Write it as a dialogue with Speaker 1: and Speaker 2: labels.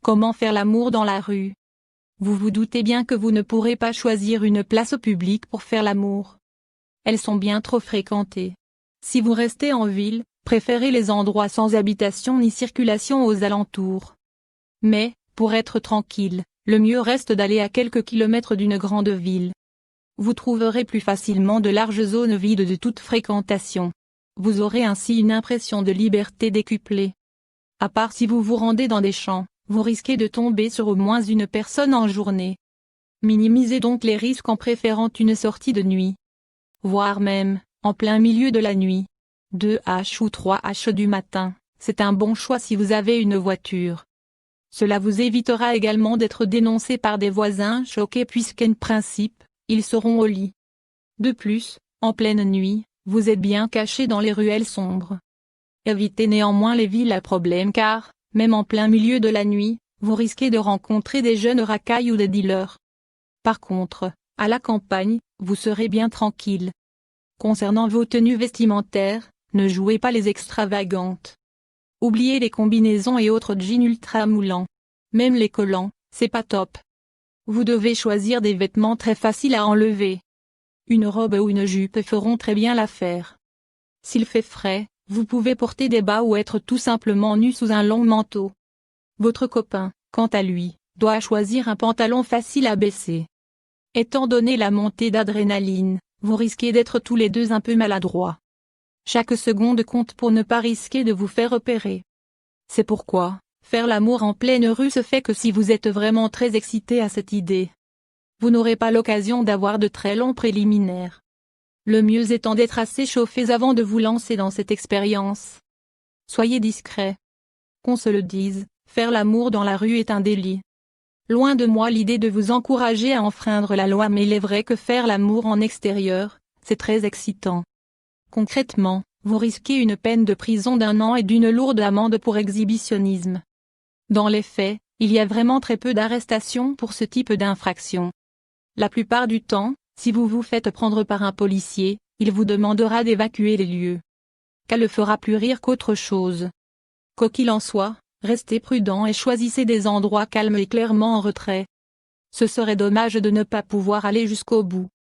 Speaker 1: Comment faire l'amour dans la rue? Vous vous doutez bien que vous ne pourrez pas choisir une place au public pour faire l'amour. Elles sont bien trop fréquentées. Si vous restez en ville, préférez les endroits sans habitation ni circulation aux alentours. Mais, pour être tranquille, le mieux reste d'aller à quelques kilomètres d'une grande ville. Vous trouverez plus facilement de larges zones vides de toute fréquentation. Vous aurez ainsi une impression de liberté décuplée. À part si vous vous rendez dans des champs, vous risquez de tomber sur au moins une personne en journée. Minimisez donc les risques en préférant une sortie de nuit. Voire même, en plein milieu de la nuit. 2h ou 3h du matin, c'est un bon choix si vous avez une voiture. Cela vous évitera également d'être dénoncé par des voisins choqués puisqu'en principe, ils seront au lit. De plus, en pleine nuit, vous êtes bien caché dans les ruelles sombres. Évitez néanmoins les villes à problème car, même en plein milieu de la nuit, vous risquez de rencontrer des jeunes racailles ou des dealers. Par contre, à la campagne, vous serez bien tranquille. Concernant vos tenues vestimentaires, ne jouez pas les extravagantes. Oubliez les combinaisons et autres jeans ultra moulants. Même les collants, c'est pas top. Vous devez choisir des vêtements très faciles à enlever. Une robe ou une jupe feront très bien l'affaire. S'il fait frais, vous pouvez porter des bas ou être tout simplement nu sous un long manteau. Votre copain, quant à lui, doit choisir un pantalon facile à baisser. Étant donné la montée d'adrénaline, vous risquez d'être tous les deux un peu maladroits. Chaque seconde compte pour ne pas risquer de vous faire repérer. C'est pourquoi, faire l'amour en pleine rue se fait que si vous êtes vraiment très excité à cette idée. Vous n'aurez pas l'occasion d'avoir de très longs préliminaires. Le mieux étant d'être assez chauffés avant de vous lancer dans cette expérience. Soyez discret. Qu'on se le dise, faire l'amour dans la rue est un délit. Loin de moi l'idée de vous encourager à enfreindre la loi, mais il est vrai que faire l'amour en extérieur, c'est très excitant. Concrètement, vous risquez une peine de prison d'1 an et d'une lourde amende pour exhibitionnisme. Dans les faits, il y a vraiment très peu d'arrestations pour ce type d'infraction. La plupart du temps, si vous vous faites prendre par un policier, il vous demandera d'évacuer les lieux. Qu'elle le fera plus rire qu'autre chose. Quoi qu'il en soit, restez prudent et choisissez des endroits calmes et clairement en retrait. Ce serait dommage de ne pas pouvoir aller jusqu'au bout.